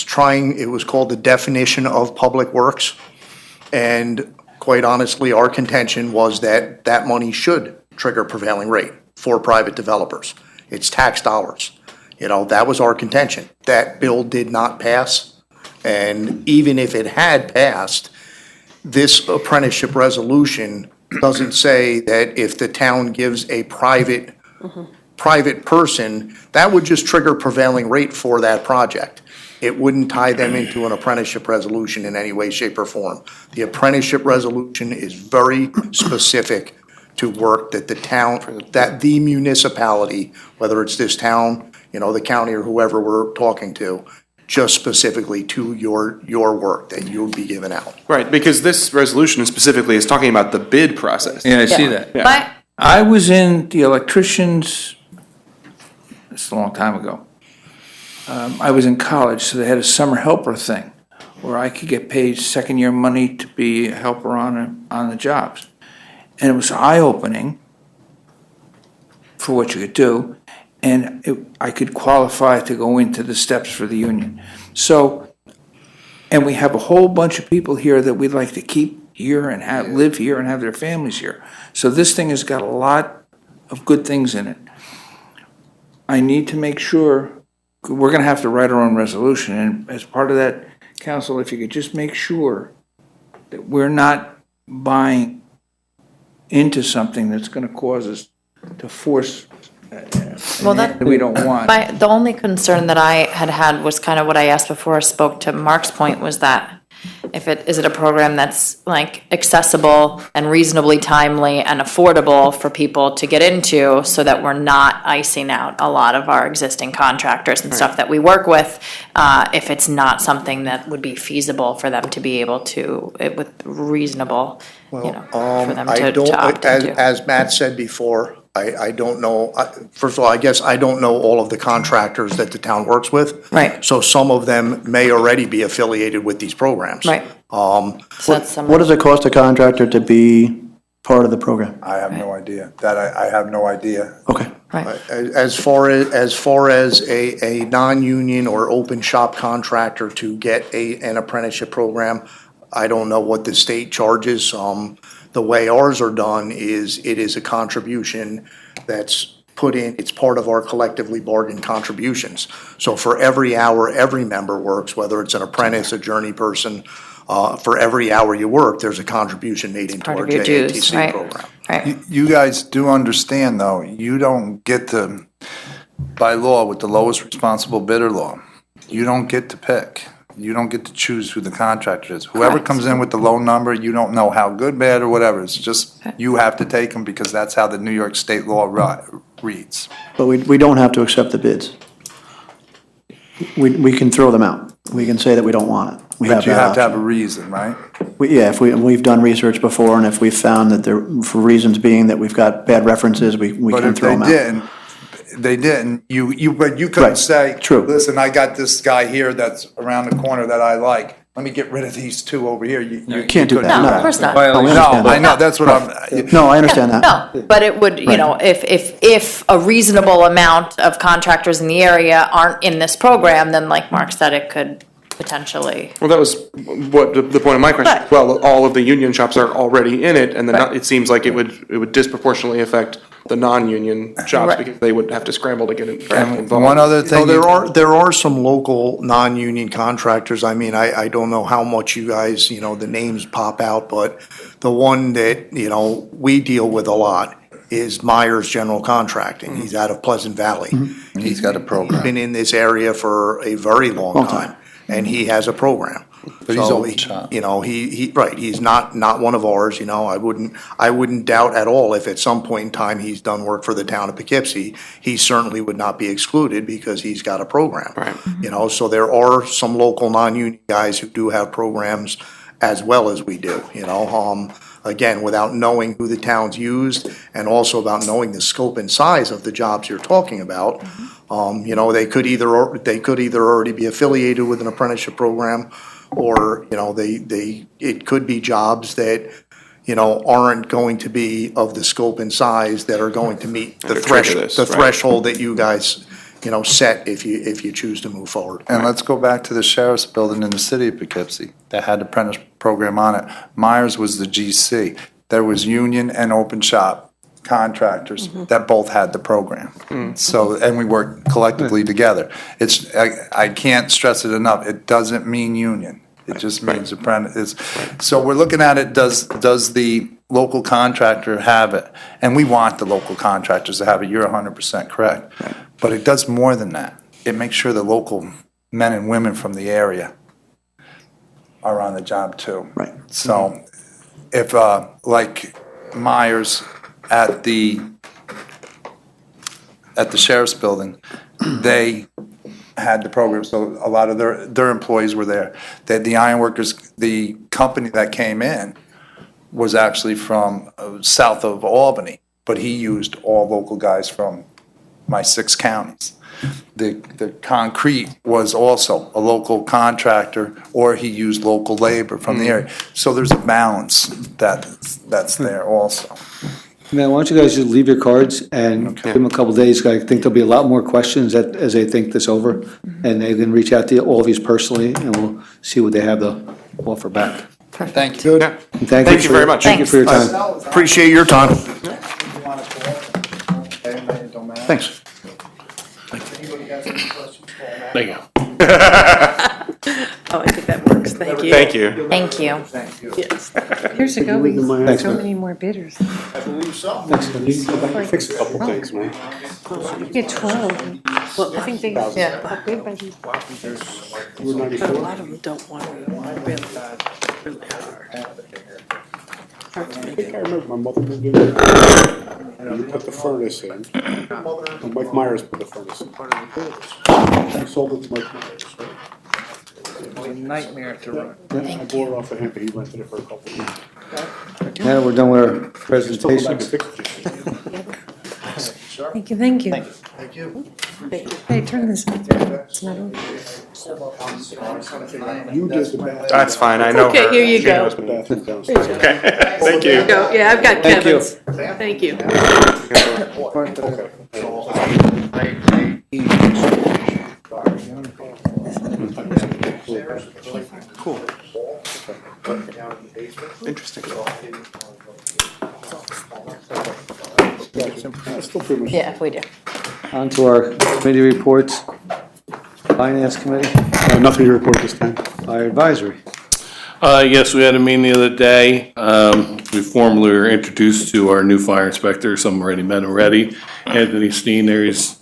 trying, it was called the definition of public works. And quite honestly, our contention was that that money should trigger prevailing rate for private developers. It's tax dollars. That was our contention. That bill did not pass. And even if it had passed, this apprenticeship resolution doesn't say that if the town gives a private person, that would just trigger prevailing rate for that project. It wouldn't tie them into an apprenticeship resolution in any way, shape, or form. The apprenticeship resolution is very specific to work that the town, that the municipality, whether it's this town, the county or whoever we're talking to, just specifically to your work that you'll be giving out. right, because this resolution specifically is talking about the bid process. Yeah, I see that. But I was in the electricians, it's a long time ago. I was in college, so they had a summer helper thing where I could get paid second-year money to be a helper on the jobs. And it was eye-opening for what you could do, and I could qualify to go into the steps for the union. So, and we have a whole bunch of people here that we'd like to keep here and live here and have their families here. So this thing has got a lot of good things in it. I need to make sure, we're gonna have to write our own resolution, and as part of that, council, if you could just make sure that we're not buying into something that's gonna cause us to force Well, that- that we don't want. The only concern that I had was kind of what I asked before I spoke to Mark's point, was that is it a program that's like accessible and reasonably timely and affordable for people to get into, so that we're not icing out a lot of our existing contractors and stuff that we work with, if it's not something that would be feasible for them to be able to, with reasonable, for them I to don't, opt into. as Matt said before, I don't know, first of all, I guess I don't know all of the contractors that the town works with. Right. So some of them may already be affiliated with these programs. Right. So that's some. What does it cost a contractor to be part of the program? I have no idea. I have no idea. Okay. Right. As far as a non-union or open shop contractor to get an apprenticeship program, I don't know what the state charges. The way ours are done is it is a contribution that's put in, it's part of our collectively bargained contributions. So for every hour every member works, whether it's an apprentice, a journey person, for every hour you work, there's a contribution made into part our of your dues, JATC right. program. Right. You guys do understand, though, you don't get to, by law, with the lowest responsible bidder law, you don't get to pick. You don't get to choose who the contractor is. Whoever Correct. comes in with the low number, you don't know how good, bad, or whatever. It's just, you have to take them because that's how the New York State law reads. But we don't have to accept the bids. We can throw them out. We can say that we don't want it. We But you that have to have a option. reason, right? Yeah, if we've done research before, and if we've found that there, for reasons being that we've got bad references, we But can if throw they them out. didn't, but you couldn't Right. say, True. listen, I got this guy here that's around the corner that I like. Let me get rid of these two over here. You Can't do couldn't that, No, no. of course not. No, we No, understand I that. know, that's what I'm. No, I understand that. No, but it would, you know, if a reasonable amount of contractors in the area aren't in this program, then like Mark said, it could potentially. Well, that was what the point of my question. Right. Well, all of the union shops are already in it, and Right. it seems like it would disproportionately affect the non-union shops Right. because they would have to scramble to get And involved. one other So thing. there are some local non-union contractors. I mean, I don't know how much you guys, the names pop out, but the one that, we deal with a lot is Myers General Contracting. He's out of Pleasant Valley. He's got a program. Been in this area for a very long time, and he has a program. But he's So open shop. He's not one of ours, I wouldn't doubt at all if at some point in time he's done work for the town of Poughkeepsie, he certainly would not be excluded because he's got a program. Right. So there are some local non-union guys who do have programs as well as we do, again, without knowing who the town's used and also about knowing the scope and size of the jobs you're talking about. They could either already be affiliated with an apprenticeship program, or, it could be jobs that, aren't going to be of the scope and size that are going to meet the They're trigger this, right. threshold that you guys, set if you choose to move forward. And let's go back to the sheriff's building in the city of Poughkeepsie that had the apprentice program on it. Myers was the GC. There was union and open shop contractors that both had the program. So, and we worked collectively together. I can't stress it enough. It doesn't mean union. It just means apprentice. So we're looking at it, does the local contractor have it? And we want the local contractors to have it. You're 100% correct. But it does more than that. It makes sure the local men and women from the area are on the job too. Right. So if, like Myers at the sheriff's building, they had the program, so a lot of their employees were there. The ironworkers, the company that came in was actually from south of Albany, but he used all local guys from my 6 counties. The concrete was also a local contractor, or he used local labor from the area. So there's a balance that's there also. Man, why don't you guys just leave your cards and give them a couple of days? I think there'll be a lot more questions as they think this over. And they can reach out to all of you personally, and we'll see what they have to offer back. Thank you. Yeah. Thank you very much. Thank you for your time. Appreciate your time. Thanks. Thank you. Oh, I think that works, thank you. Thank you. Thank you. Yes. Years ago, we Thanks, had so man. many more bidders. Fix a couple things, man. You get 12. Well, I think they upgrade by the. But a lot of them don't want to really hard. I think I remember my mother moved in. And you put the furnace in. Mike Myers put the furnace in. I sold it to Mike Myers, right? It was a nightmare to run. I bought it off of him, but he rented it for a couple of years. Now we're done with our Still come back and presentations. fix it. Thank you, thank you. Thank you. Hey, turn this. It's not over. You did the bathroom. That's fine, I know Okay, her. here you She go. knows The me. bathroom downstairs. Okay, thank you. Go, yeah, I've got Thank you. Kevin's. Thank you. Cool. Interesting. Still pretty much. Yeah, we do. On to our committee reports. Finance Committee, Nothing to report this time. Fire Advisory. Yes, we had a meeting the other day. We formally were introduced to our new fire inspector. Some already met already. Anthony Steen there. He's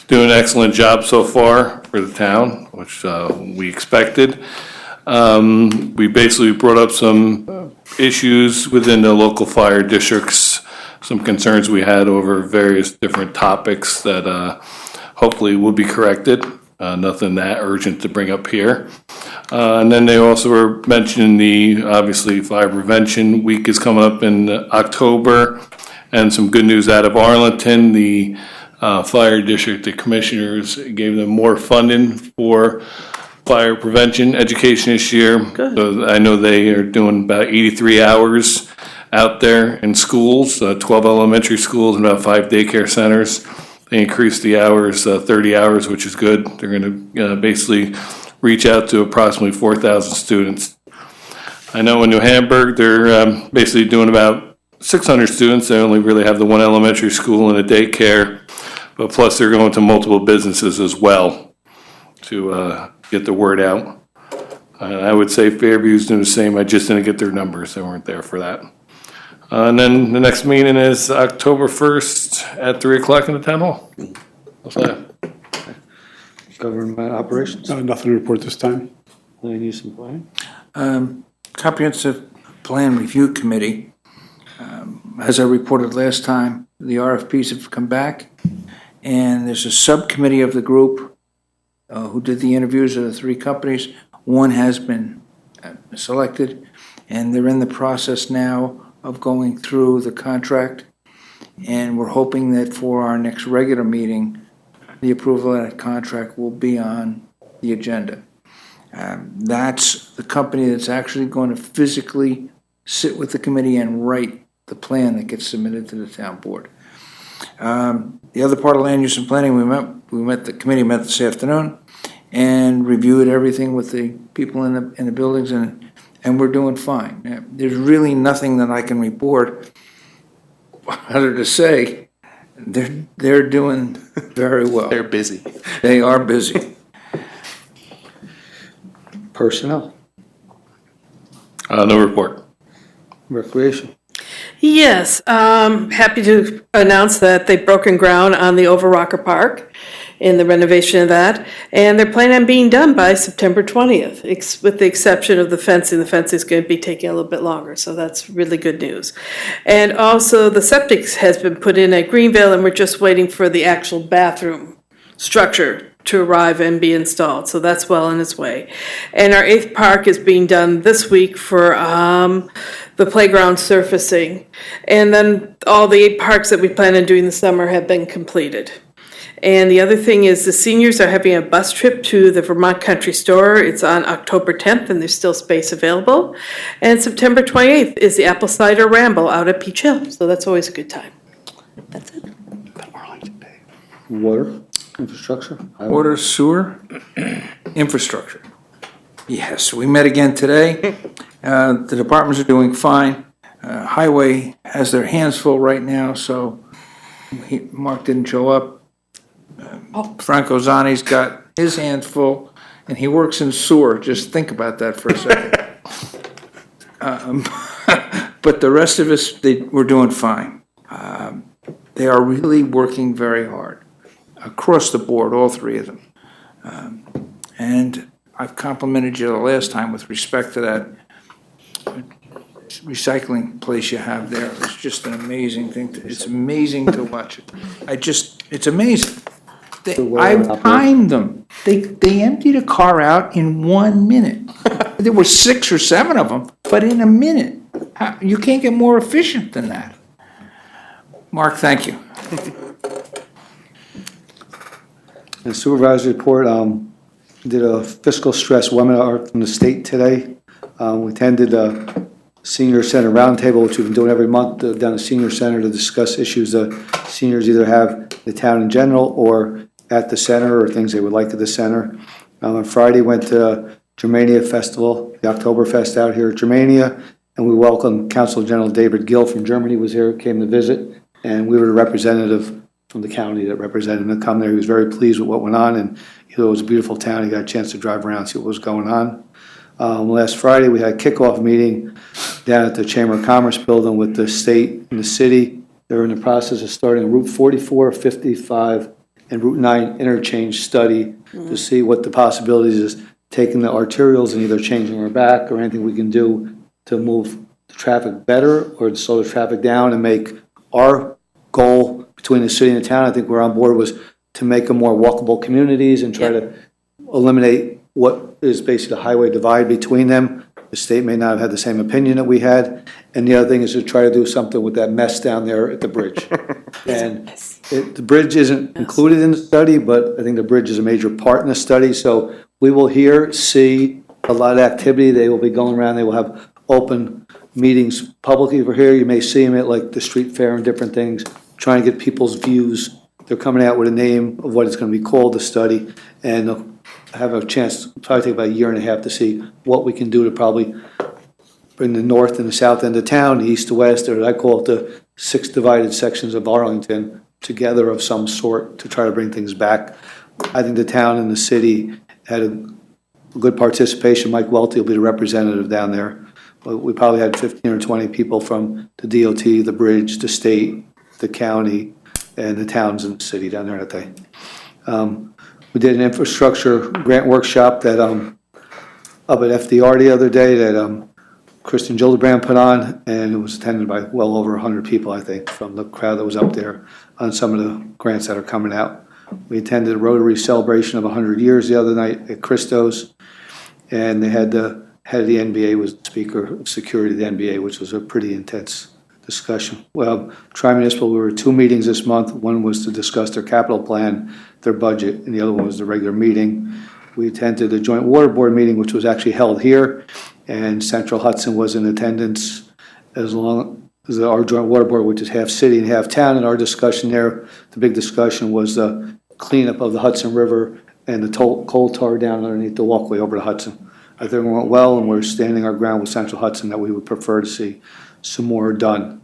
doing an excellent job so far for the town, which we expected. We basically brought up some issues within the local fire districts, some concerns we had over various different topics that hopefully will be corrected. Nothing that urgent to bring up here. And then they also were mentioning obviously, Fire Prevention Week is coming up in October. And some good news out of Arlington, the fire district, the commissioners gave them more funding for fire prevention education this year. So I know they are doing about 83 hours out there in schools, 12 elementary schools and about 5 daycare centers. They increased the hours, 30 hours, which is good. They're going to basically reach out to approximately 4,000 students. I know in New Hamburg, they're basically doing about 600 students. They only really have the one elementary school and a daycare, but plus they're going to multiple businesses as well to get the word out. I would say Fairview's doing the same. I just didn't get their numbers. They weren't there for that. And then the next meeting is October 1st at 3 o'clock in the town hall. What's that? Government Operations. Nothing to report this time. Land Use and Planning. Comprehensive Plan Review Committee, as I reported last time, the RFPs have come back, and there's a subcommittee of the group who did the interviews of the 3 companies. One has been selected, and they're in the process now of going through the contract, and we're hoping that for our next regular meeting, the approval of that contract will be on the agenda. That's the company that's actually going to physically sit with the committee and write the plan that gets submitted to the town board. The other part of land use and planning, the committee met this afternoon and reviewed everything with the people in the buildings, and we're doing fine. There's really nothing that I can report other to say they're doing very well. They're busy. They are busy. Personnel. No report. Recreation. Yes, happy to announce that they've broken ground on the Overrocker Park in the renovation of that, and they're planning on being done by September 20th, with the exception of the fencing. The fencing is going to be taking a little bit longer, so that's really good news. And also, the septic has been put in at Greenville, and we're just waiting for the actual bathroom structure to arrive and be installed, so that's well on its way. And our 8th park is being done this week for the playground surfacing. And then all the 8 parks that we plan on doing this summer have been completed. And the other thing is the seniors are having a bus trip to the Vermont Country Store. It's on October 10th, and there's still space available. And September 28th is the Apple Cider Ramble out at Peach Hill, so that's always a good time. That's it. Water. Infrastructure. Water, sewer, infrastructure. Yes, we met again today. The departments are doing fine. Highway has their hands full right now, so Mark didn't show up. Franco Zani's got his hands full, and he works in sewer. Just think about that for a second. But the rest of us, we're doing fine. They are really working very hard, across the board, all three of them. And I've complimented you the last time with respect to that recycling place you have there. It's just an amazing thing. It's amazing to watch it. It's amazing. I've timed them. They emptied a car out in 1 minute. There were 6 or 7 of them, but in a minute. You can't get more efficient than that. Mark, thank you. The supervisor's report, did a fiscal stress webinar from the state today. We attended a senior center roundtable, which we've been doing every month down the senior center to discuss issues that seniors either have in the town in general or at the center or things they would like at the center. On Friday, went to Germania Festival, the Oktoberfest out here at Germania, and we welcomed Consul General David Gill from Germany was here, came to visit, and we were the representative from the county that represented him to come there. He was very pleased with what went on, and he thought it was a beautiful town. He got a chance to drive around and see what was going on. Last Friday, we had a kickoff meeting down at the Chamber of Commerce building with the state and the city. They're in the process of starting a Route 44, 55, and Route 9 interchange study to see what the possibilities is, taking the arterials and either changing them back or anything we can do to move the traffic better or to slow the traffic down and make our goal between the city and the town, I think we're on board, was to make them more walkable communities and try to eliminate what is basically the highway divide between them. The state may not have had the same opinion that we had. And the other thing is to try to do something with that mess down there at the bridge. And the bridge isn't included in the study, but I think the bridge is a major part in the study. So we will see a lot of activity. They will be going around. They will have open meetings publicly over here. You may see them at like the street fair and different things, trying to get people's views. They're coming out with a name of what it's going to be called, the study, and they'll have a chance, probably take about a year and a half to see what we can do to probably bring the north and the south end of town, the east to west, or I call it the 6 divided sections of Arlington, together of some sort to try to bring things back. I think the town and the city had a good participation. Mike Welty will be the representative down there. But we probably had 15 or 20 people from the DOT, the bridge, the state, the county, and the towns and the city down there that day. We did an infrastructure grant workshop that up at FDR the other day that Kristen Gildebrand put on, and it was attended by well over 100 people, I think, from the crowd that was up there on some of the grants that are coming out. We attended a Rotary celebration of 100 years the other night at Christo's, and they had the head of the NBA was the speaker of security of the NBA, which was a pretty intense discussion. Well, Tri-Municipal, we were 2 meetings this month. One was to discuss their capital plan, their budget, and the other one was the regular meeting. We attended a joint water board meeting, which was actually held here, and Central Hudson was in attendance, as long as our joint water board, which is half city and half town. And our discussion there, the big discussion was the cleanup of the Hudson River and the coal tar down underneath the walkway over the Hudson. I think it went well, and we're standing our ground with Central Hudson that we would prefer to see some more done.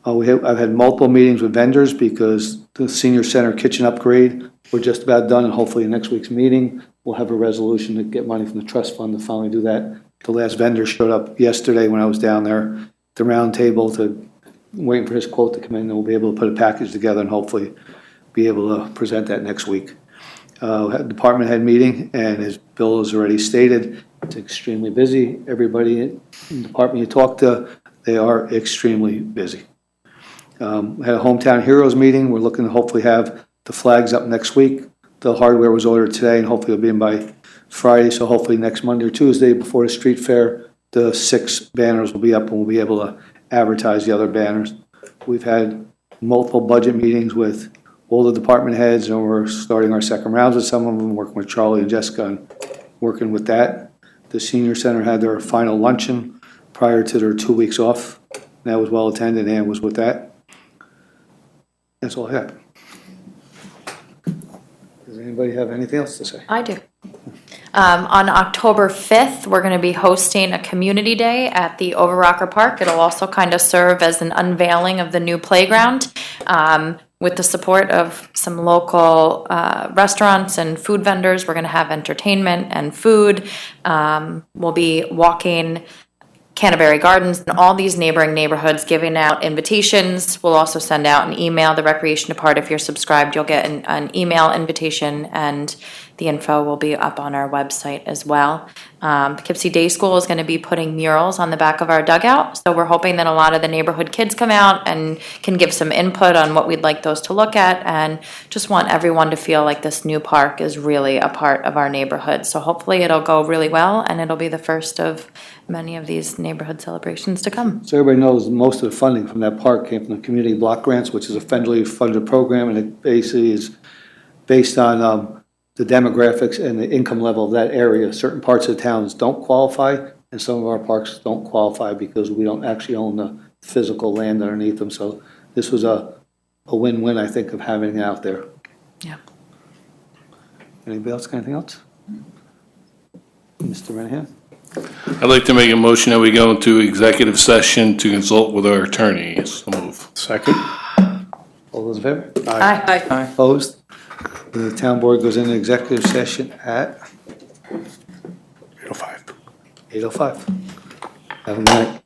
I've had multiple meetings with vendors because the senior center kitchen upgrade, we're just about done, and hopefully in next week's meeting, we'll have a resolution to get money from the trust fund to finally do that. The last vendor showed up yesterday when I was down there at the round table waiting for his quote to come in, and we'll be able to put a package together and hopefully be able to present that next week. Had a department head meeting, and as Bill has already stated, it's extremely busy. Everybody in the department you talk to, they are extremely busy. We had a Hometown Heroes meeting. We're looking to hopefully have the flags up next week. The hardware was ordered today, and hopefully it'll be in by Friday. So hopefully next Monday or Tuesday before the street fair, the 6 banners will be up, and we'll be able to advertise the other banners. We've had multiple budget meetings with all the department heads, and we're starting our second rounds with some of them, working with Charlie and Jessica and working with that. The senior center had their final luncheon prior to their 2 weeks off. That was well attended. Ann was with that. That's all I have. Does anybody have anything else to say? I do. On October 5th, we're going to be hosting a community day at the Overrocker Park. It'll also kind of serve as an unveiling of the new playground. With the support of some local restaurants and food vendors, we're going to have entertainment and food. We'll be walking Canterbury Gardens and all these neighboring neighborhoods, giving out invitations. We'll also send out an email. The Recreation Department, if you're subscribed, you'll get an email invitation, and the info will be up on our website as well. Poughkeepsie Day School is going to be putting murals on the back of our dugout, so we're hoping that a lot of the neighborhood kids come out and can give some input on what we'd like those to look at, and just want everyone to feel like this new park is really a part of our neighborhood. So hopefully it'll go really well, and it'll be the first of many of these neighborhood celebrations to come. So everybody knows most of the funding from that park came from the community block grants, which is a federally funded program, and it basically is based on the demographics and the income level of that area. Certain parts of the towns don't qualify, and some of our parks don't qualify because we don't actually own the physical land underneath them. So this was a win-win, I think, of having it out there. Yeah. Anybody else got anything else? Mr. Renahan? I'd like to make a motion that we go into executive session to consult with our attorney. So move. Second. All those in favor? Aye. Aye. Opposed? The town board goes into executive session at 8:05. 8:05. Have a good night.